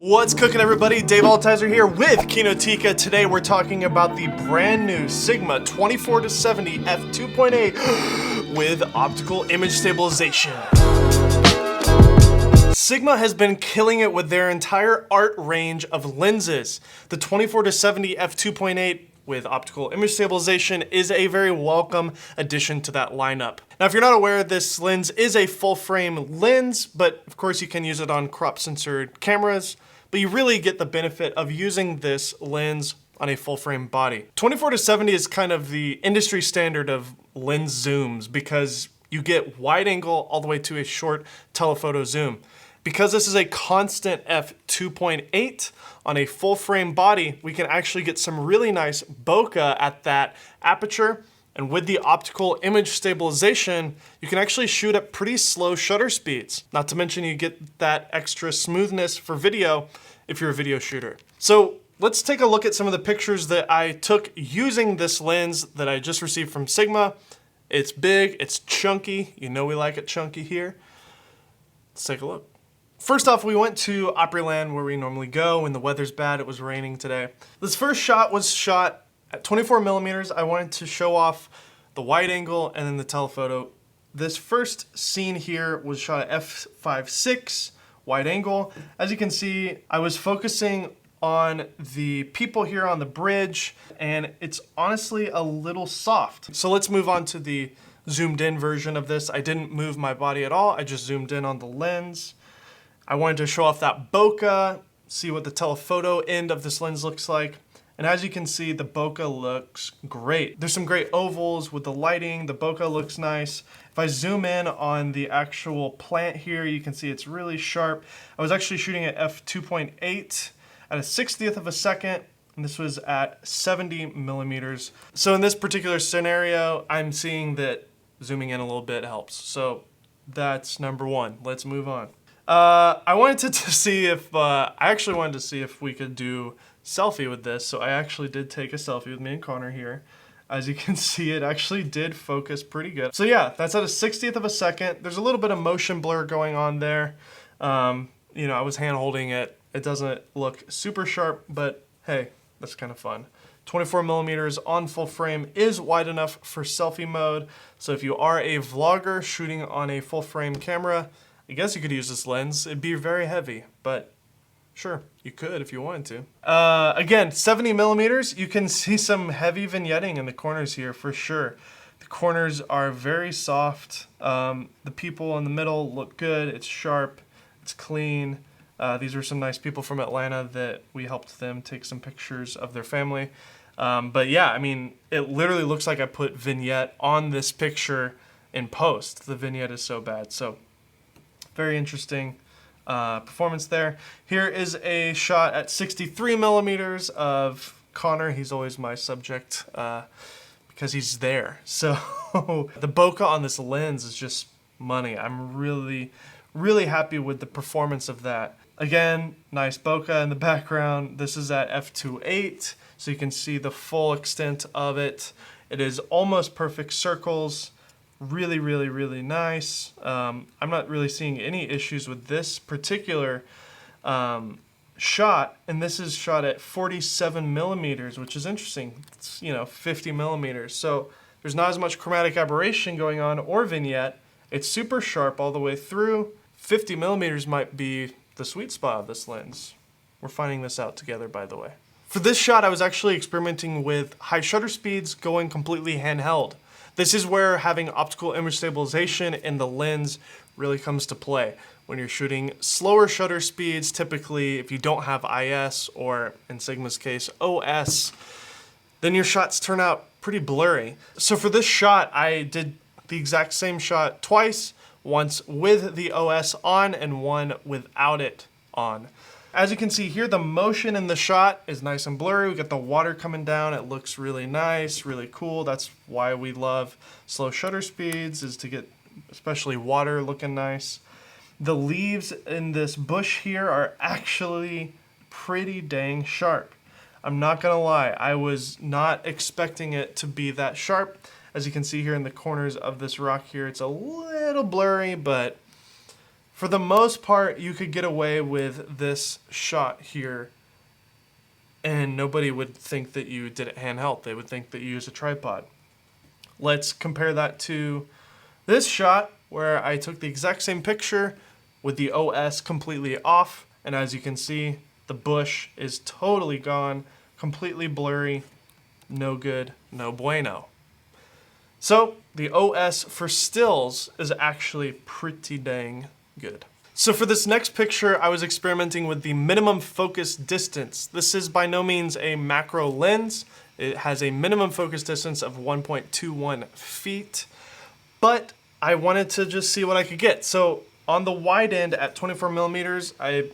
What's cooking, everybody? Dave Altizer here with Kinotika. Today we're talking about the brand new Sigma 24-70 f2.8 with optical image stabilization. Sigma has been killing it with their entire art range of lenses. The 24-70 f2.8 with optical image stabilization is a very welcome addition to that lineup. Now, if you're not aware, this lens is a full frame lens, but of course you can use it on crop censored cameras, but you really get the benefit of using this lens on a full frame body. 24-70 is kind of the industry standard of lens zooms because you get wide angle all the way to a short telephoto zoom. Because this is a constant f2.8 on a full frame body, we can actually get some really nice bokeh at that aperture. And with the optical image stabilization, you can actually shoot at pretty slow shutter speeds. Not to mention you get that extra smoothness for video if you're a video shooter. So let's take a look at some of the pictures that I took using this lens that I just received from Sigma. It's big, it's chunky. You know we like it chunky here. Let's take a look. First off, we went to Opryland where we normally go when the weather's bad. It was raining today. This first shot was shot at 24 millimeters. I wanted to show off the wide angle and then the telephoto. This first scene here was shot at f5.6 wide angle. As you can see, I was focusing on the people here on the bridge, and it's honestly a little soft. So let's move on to the zoomed in version of this. I didn't move my body at all. I just zoomed in on the lens. I wanted to show off that bokeh, see what the telephoto end of this lens looks like. And as you can see, the bokeh looks great. There's some great ovals with the lighting. The bokeh looks nice. If I zoom in on the actual plant here, you can see it's really sharp. I was actually shooting at f2.8 at a 60th of a second, and this was at 70 millimeters. So in this particular scenario, I'm seeing that zooming in a little bit helps. So that's number one. Let's move on. I wanted to see if, I actually wanted to see if we could do selfie with this. So I actually did take a selfie with me and Connor here. As you can see, it actually did focus pretty good. So yeah, that's at a 60th of a second. There's a little bit of motion blur going on there. You know, I was hand holding it. It doesn't look super sharp, but hey, that's kind of fun. 24 millimeters on full frame is wide enough for selfie mode. So if you are a vlogger shooting on a full frame camera, I guess you could use this lens. It'd be very heavy, but sure, you could if you wanted to. Again, 70 millimeters, you can see some heavy vignetting in the corners here for sure. The corners are very soft. The people in the middle look good. It's sharp, it's clean. These are some nice people from Atlanta that we helped them take some pictures of their family. But yeah, I mean, it literally looks like I put vignette on this picture in post. The vignette is so bad. So very interesting performance there. Here is a shot at 63 millimeters of Connor. He's always my subject because he's there. So the bokeh on this lens is just money. I'm really, really happy with the performance of that. Again, nice bokeh in the background. This is at f2.8, so you can see the full extent of it. It is almost perfect circles. Really, really, really nice. I'm not really seeing any issues with this particular shot, and this is shot at 47 millimeters, which is interesting. It's, you know, 50 millimeters. So there's not as much chromatic aberration going on or vignette. It's super sharp all the way through. 50 millimeters might be the sweet spot of this lens. We're finding this out together, by the way. For this shot, I was actually experimenting with high shutter speeds going completely handheld. This is where having optical image stabilization in the lens really comes to play. When you're shooting slower shutter speeds, typically if you don't have IS or in Sigma's case, OS, then your shots turn out pretty blurry. So for this shot, I did the exact same shot twice, once with the OS on and one without it on. As you can see here, the motion in the shot is nice and blurry. We got the water coming down. It looks really nice, really cool. That's why we love slow shutter speeds, is to get especially water looking nice. The leaves in this bush here are actually pretty dang sharp. I'm not gonna lie, I was not expecting it to be that sharp. As you can see here in the corners of this rock here, it's a little blurry, but For the most part, you could get away with this shot here and nobody would think that you did it handheld. They would think that you used a tripod. Let's compare that to this shot where I took the exact same picture with the OS completely off, and as you can see, the bush is totally gone, completely blurry, no good, no bueno. So the OS for stills is actually pretty dang good. So for this next picture, I was experimenting with the minimum focus distance. This is by no means a macro lens. It has a minimum focus distance of 1.21 feet, but I wanted to just see what I could get. So on the wide end at 24 millimeters, I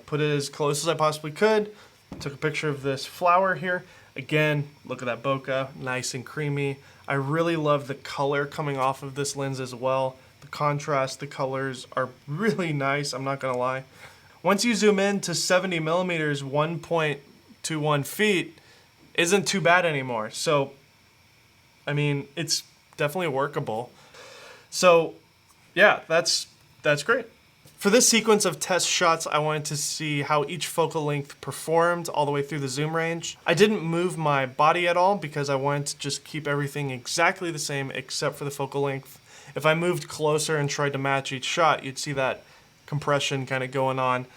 put it as close as I possibly could. Took a picture of this flower here. Again, look at that bokeh, nice and creamy. I really love the color coming off of this lens as well. The contrast, the colors are really nice, I'm not gonna lie. Once you zoom in to 70 millimeters, 1.21 feet isn't too bad anymore. So, I mean, it's definitely workable. So, yeah, that's great. For this sequence of test shots, I wanted to see how each focal length performed all the way through the zoom range. I didn't move my body at all because I wanted to just keep everything exactly the same except for the focal length. If I moved closer and tried to match each shot, you'd see that compression kind of going on,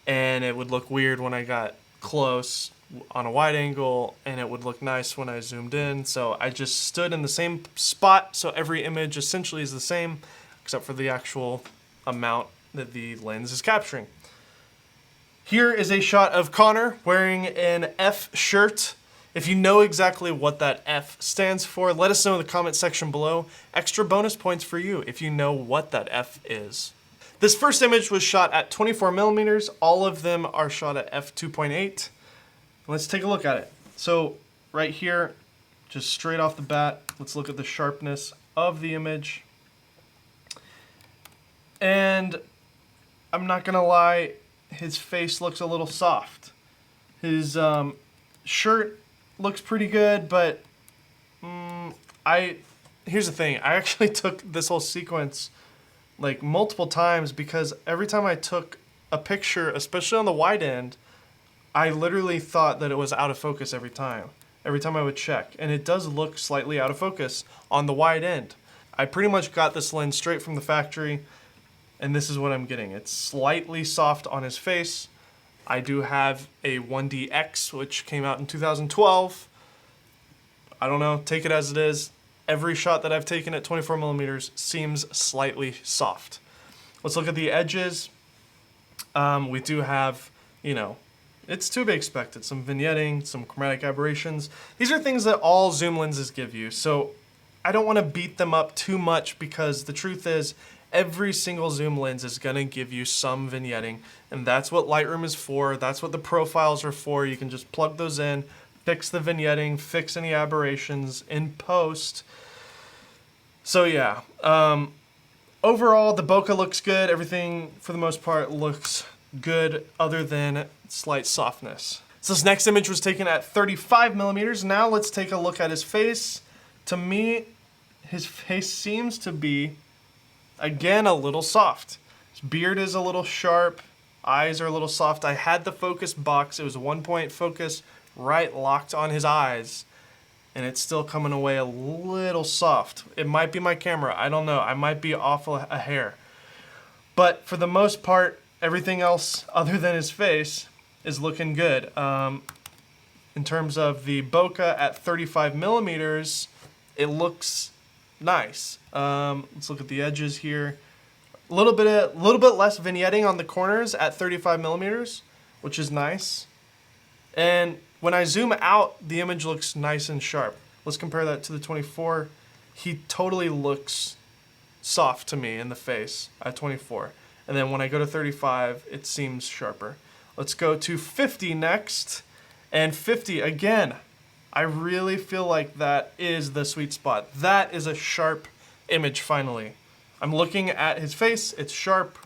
and it would look weird when I got close on a wide angle, and it would look nice when I zoomed in. So I just stood in the same spot, so every image essentially is the same, except for the actual amount that the lens is capturing. Here is a shot of Connor wearing an F shirt. If you know exactly what that F stands for, let us know in the comment section below. Extra bonus points for you if you know what that F is. This first image was shot at 24 millimeters. All of them are shot at f2.8. Let's take a look at it. So right here, just straight off the bat, let's look at the sharpness of the image. And I'm not gonna lie, his face looks a little soft. His shirt looks pretty good, but here's the thing. I actually took this whole sequence like multiple times because every time I took a picture, especially on the wide end, I literally thought that it was out of focus every time I would check. And it does look slightly out of focus on the wide end. I pretty much got this lens straight from the factory, and this is what I'm getting. It's slightly soft on his face. I do have a 1DX, which came out in 2012. I don't know, take it as it is. Every shot that I've taken at 24 millimeters seems slightly soft. Let's look at the edges. We do have, it's to be expected. Some vignetting, some chromatic aberrations. These are things that all zoom lenses give you. So I don't want to beat them up too much because the truth is, every single zoom lens is gonna give you some vignetting, and that's what Lightroom is for. That's what the profiles are for. You can just plug those in, fix the vignetting, fix any aberrations in post. So yeah, overall the bokeh looks good. Everything for the most part looks good other than slight softness. So this next image was taken at 35 millimeters. Now let's take a look at his face. To me, his face seems to be, again, a little soft. His beard is a little sharp, eyes are a little soft. I had the focus box, it was a 1-point focus right locked on his eyes, and it's still coming away a little soft. It might be my camera, I don't know. I might be off a hair. But for the most part, everything else other than his face is looking good. In terms of the bokeh at 35 millimeters, it looks nice. Let's look at the edges here. A little bit less vignetting on the corners at 35 millimeters, which is nice. And when I zoom out, the image looks nice and sharp. Let's compare that to the 24. He totally looks soft to me in the face at 24. And then when I go to 35, it seems sharper. Let's go to 50 next. And 50, again, I really feel like that is the sweet spot. That is a sharp image finally. I'm looking at his face, it's sharp.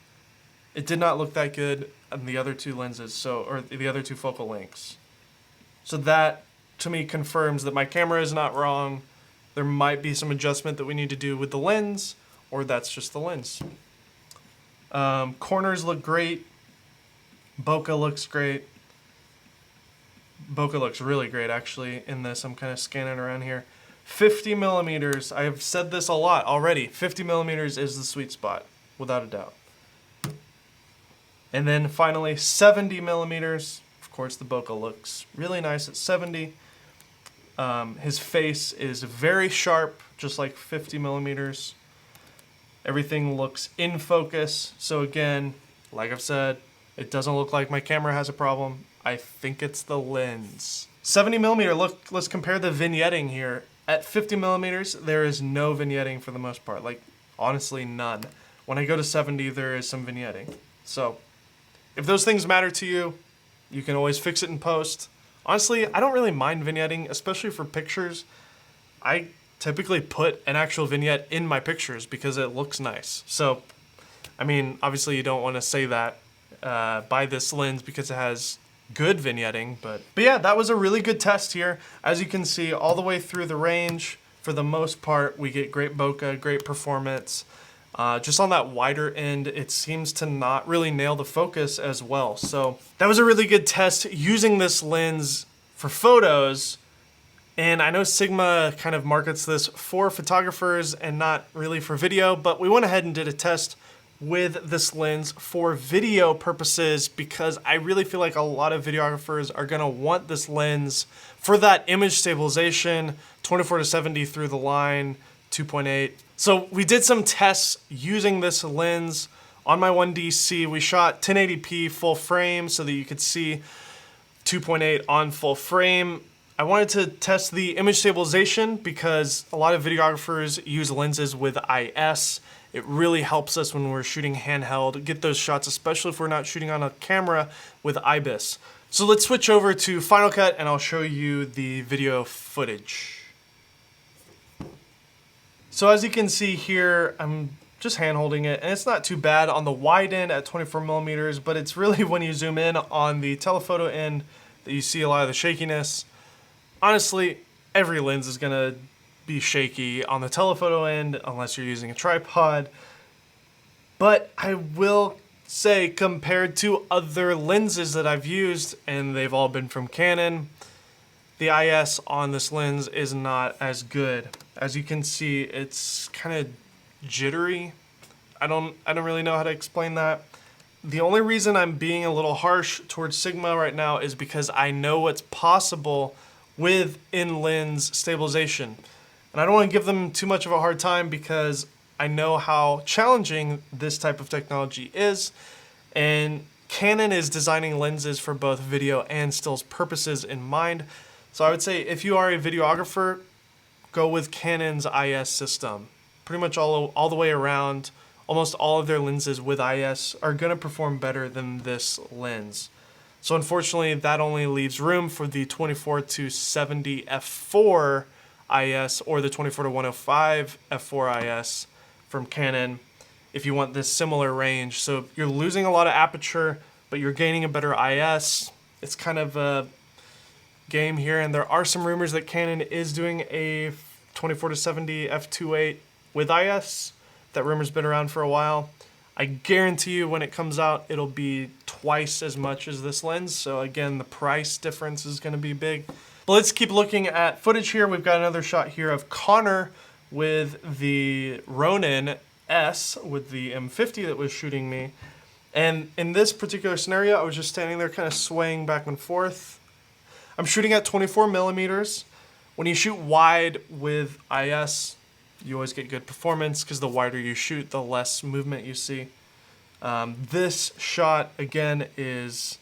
It did not look that good on the other two lenses, or the other two focal lengths. So that, to me, confirms that my camera is not wrong. There might be some adjustment that we need to do with the lens, or that's just the lens. Corners look great. Bokeh looks great. Bokeh looks really great actually in this. I'm kind of scanning around here. 50 millimeters, I've said this a lot already. 50 millimeters is the sweet spot, without a doubt. And then finally 70 millimeters. Of course the bokeh looks really nice at 70. His face is very sharp, just like 50 millimeters. Everything looks in focus. So again, like I've said, it doesn't look like my camera has a problem. I think it's the lens. 70 millimeter, look, let's compare the vignetting here. At 50 millimeters, there is no vignetting for the most part. Like, honestly, none. When I go to 70, there is some vignetting. So, if those things matter to you, you can always fix it in post. Honestly, I don't really mind vignetting, especially for pictures. I typically put an actual vignette in my pictures because it looks nice. So, I mean, obviously you don't want to say that buy this lens because it has good vignetting, but yeah, that was a really good test here. As you can see, all the way through the range, for the most part, we get great bokeh, great performance. Just on that wider end, it seems to not really nail the focus as well. So that was a really good test using this lens for photos. And I know Sigma kind of markets this for photographers and not really for video, but we went ahead and did a test with this lens for video purposes because I really feel like a lot of videographers are gonna want this lens for that image stabilization, 24-70 through the line, 2.8. So we did some tests using this lens on my 1DC. We shot 1080p full frame so that you could see 2.8 on full frame. I wanted to test the image stabilization because a lot of videographers use lenses with IS. It really helps us when we're shooting handheld, get those shots, especially if we're not shooting on a camera with IBIS. So let's switch over to Final Cut and I'll show you the video footage. So as you can see here, I'm just hand holding it and it's not too bad on the wide end at 24 millimeters, but it's really when you zoom in on the telephoto end that you see a lot of the shakiness. Honestly, every lens is gonna be shaky on the telephoto end unless you're using a tripod. But I will say, compared to other lenses that I've used, and they've all been from Canon, the IS on this lens is not as good. As you can see, it's kind of jittery. I don't really know how to explain that. The only reason I'm being a little harsh towards Sigma right now is because I know what's possible with in-lens stabilization. And I don't want to give them too much of a hard time because I know how challenging this type of technology is. And Canon is designing lenses for both video and stills purposes in mind. So I would say if you are a videographer, go with Canon's IS system. Pretty much all the way around, almost all of their lenses with IS are going to perform better than this lens. So unfortunately, that only leaves room for the 24-70 f4 IS or the 24-105 f4 IS from Canon if you want this similar range. So you're losing a lot of aperture, but you're gaining a better IS. It's kind of a game here, and there are some rumors that Canon is doing a 24-70 f2.8 with IS. That rumor's been around for a while. I guarantee you when it comes out, it'll be twice as much as this lens. So again, the price difference is gonna be big. But let's keep looking at footage here. We've got another shot here of Connor with the Ronin S with the M50 that was shooting me. And in this particular scenario, I was just standing there kind of swaying back and forth. I'm shooting at 24 millimeters. When you shoot wide with IS, you always get good performance because the wider you shoot, the less movement you see. This shot, again, is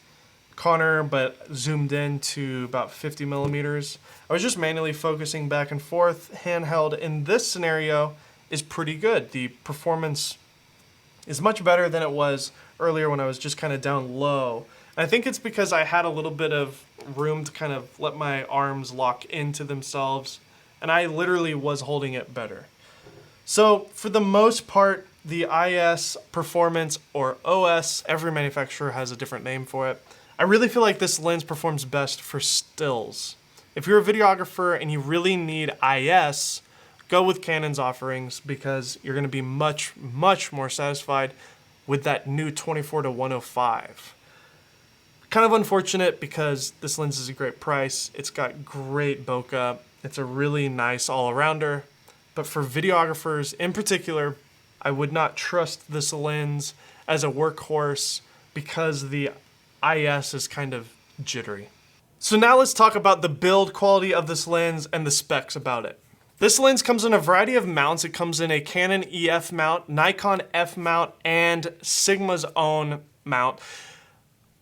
Connor, but zoomed in to about 50 millimeters. I was just manually focusing back and forth. Handheld in this scenario is pretty good. The performance is much better than it was earlier when I was just kind of down low. And I think it's because I had a little bit of room to kind of let my arms lock into themselves, and I literally was holding it better. So for the most part, the IS performance, or OS, every manufacturer has a different name for it. I really feel like this lens performs best for stills. If you're a videographer and you really need IS, go with Canon's offerings because you're gonna be much, much more satisfied with that new 24-105. Kind of unfortunate because this lens is a great price. It's got great bokeh. It's a really nice all-arounder. But for videographers in particular, I would not trust this lens as a workhorse because the IS is kind of jittery. So now let's talk about the build quality of this lens and the specs about it. This lens comes in a variety of mounts. It comes in a Canon EF mount, Nikon F mount, and Sigma's own mount.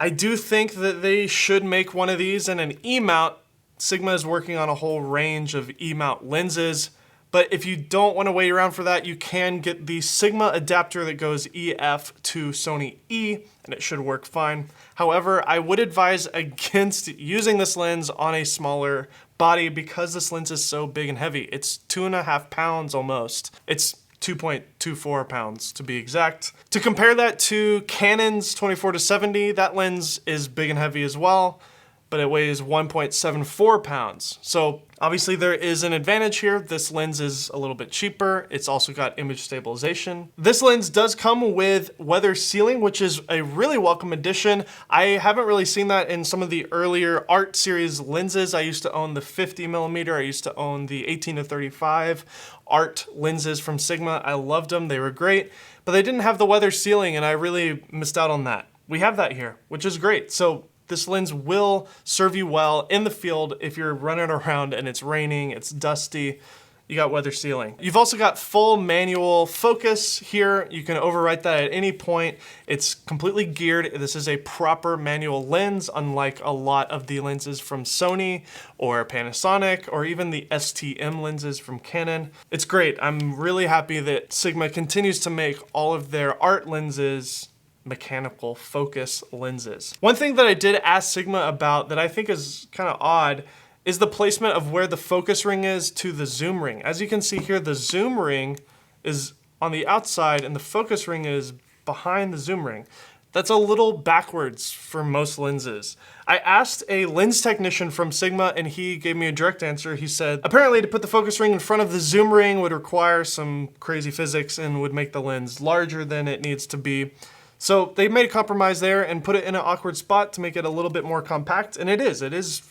I do think that they should make one of these in an E mount. Sigma is working on a whole range of E mount lenses, but if you don't want to wait around for that, you can get the Sigma adapter that goes EF to Sony E, and it should work fine. However, I would advise against using this lens on a smaller body because this lens is so big and heavy. It's 2.5 pounds almost. It's 2.24 pounds to be exact. To compare that to Canon's 24-70, that lens is big and heavy as well, but it weighs 1.74 pounds. So obviously there is an advantage here. This lens is a little bit cheaper. It's also got image stabilization. This lens does come with weather sealing, which is a really welcome addition. I haven't really seen that in some of the earlier art series lenses. I used to own the 50mm. I used to own the 18-35 art lenses from Sigma. I loved them, they were great, but they didn't have the weather sealing and I really missed out on that. We have that here, which is great. So this lens will serve you well in the field if you're running around and it's raining, it's dusty, you got weather sealing. You've also got full manual focus here. You can overwrite that at any point. It's completely geared. This is a proper manual lens, unlike a lot of the lenses from Sony or Panasonic or even the STM lenses from Canon. It's great. I'm really happy that Sigma continues to make all of their art lenses mechanical focus lenses. One thing that I did ask Sigma about that I think is kind of odd is the placement of where the focus ring is to the zoom ring. As you can see here, the zoom ring is on the outside and the focus ring is behind the zoom ring. That's a little backwards for most lenses. I asked a lens technician from Sigma and he gave me a direct answer. He said, apparently to put the focus ring in front of the zoom ring would require some crazy physics and would make the lens larger than it needs to be. So they made a compromise there and put it in an awkward spot to make it a little bit more compact, and it is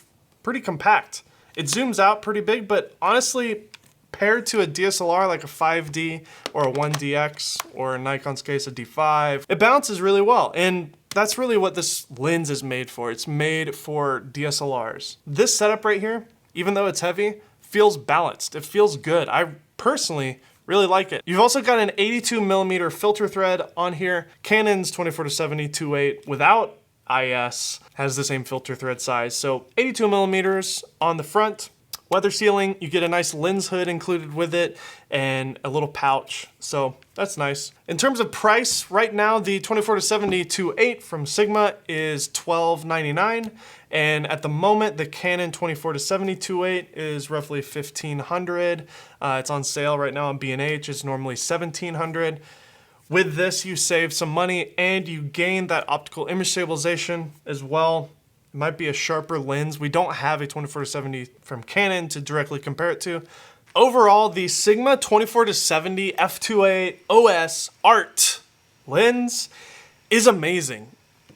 pretty compact. It zooms out pretty big, but honestly, paired to a DSLR like a 5D or a 1DX or in Nikon's case a D5, it balances really well, and that's really what this lens is made for. It's made for DSLRs. This setup right here, even though it's heavy, feels balanced. It feels good. I personally really like it. You've also got an 82mm filter thread on here. Canon's 24-70 2.8 without IS has the same filter thread size. So 82mm on the front. Weather sealing, you get a nice lens hood included with it and a little pouch. So that's nice. In terms of price, right now the 24-70 2.8 from Sigma is $12.99. And at the moment, the Canon 24-70 2.8 is roughly $1,500. It's on sale right now on B&H. It's normally $1,700. With this, you save some money and you gain that optical image stabilization as well. It might be a sharper lens. We don't have a 24-70 from Canon to directly compare it to. Overall, the Sigma 24-70 f2.8 OS Art lens is amazing.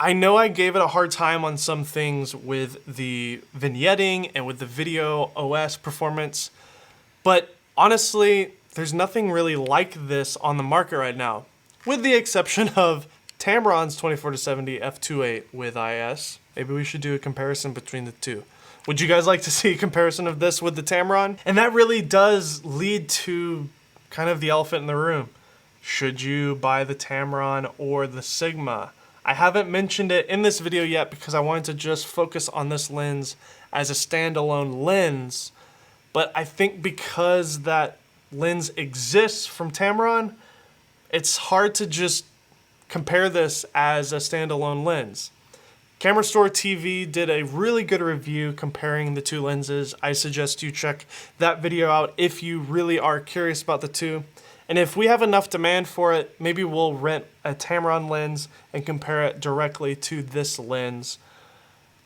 I know I gave it a hard time on some things with the vignetting and with the video OS performance, but honestly, there's nothing really like this on the market right now, with the exception of Tamron's 24-70 f2.8 with IS. Maybe we should do a comparison between the two. Would you guys like to see a comparison of this with the Tamron? And that really does lead to kind of the elephant in the room. Should you buy the Tamron or the Sigma? I haven't mentioned it in this video yet because I wanted to just focus on this lens as a standalone lens, but I think because that lens exists from Tamron, it's hard to just compare this as a standalone lens. Camera Store TV did a really good review comparing the two lenses. I suggest you check that video out if you really are curious about the two. And if we have enough demand for it, maybe we'll rent a Tamron lens and compare it directly to this lens.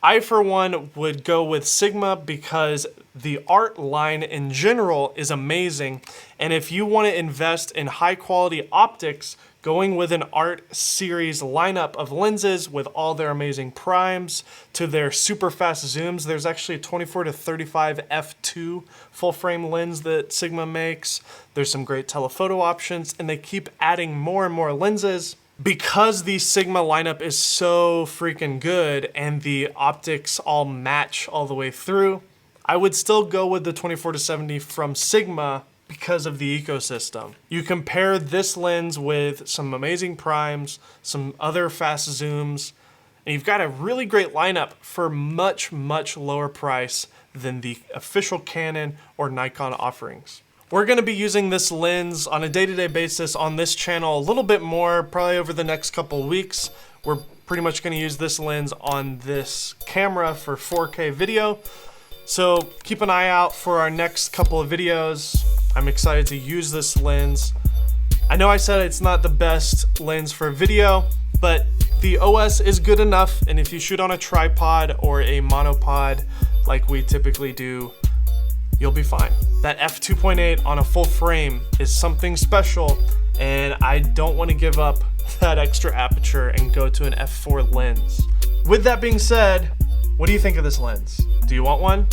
I, for one, would go with Sigma because the art line in general is amazing. And if you want to invest in high quality optics going with an Art series lineup of lenses with all their amazing primes to their super fast zooms. There's actually a 24 to 35 f2 full frame lens that Sigma makes. There's some great telephoto options, and they keep adding more and more lenses. Because the Sigma lineup is so freaking good and the optics all match all the way through, I would still go with the 24 to 70 from Sigma because of the ecosystem. You compare this lens with some amazing primes, some other fast zooms, and you've got a really great lineup for much, much lower price than the official Canon or Nikon offerings. We're gonna be using this lens on a day-to-day basis on this channel a little bit more, probably over the next couple of weeks. We're pretty much gonna use this lens on this camera for 4K video. So keep an eye out for our next couple of videos. I'm excited to use this lens. I know I said it's not the best lens for video, but the OS is good enough, and if you shoot on a tripod or a monopod like we typically do, you'll be fine. That f2.8 on a full frame is something special, and I don't want to give up that extra aperture and go to an f4 lens. With that being said, what do you think of this lens? Do you want one?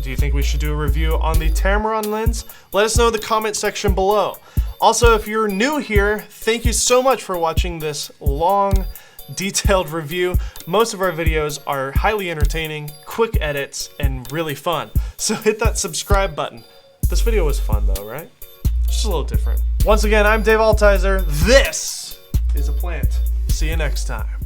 Do you think we should do a review on the Tamron lens? Let us know in the comment section below. Also, if you're new here, thank you so much for watching this long, detailed review. Most of our videos are highly entertaining, quick edits, and really fun. So hit that subscribe button. This video was fun though, right? Just a little different. Once again, I'm Dave Altizer. This is A Plant. See you next time.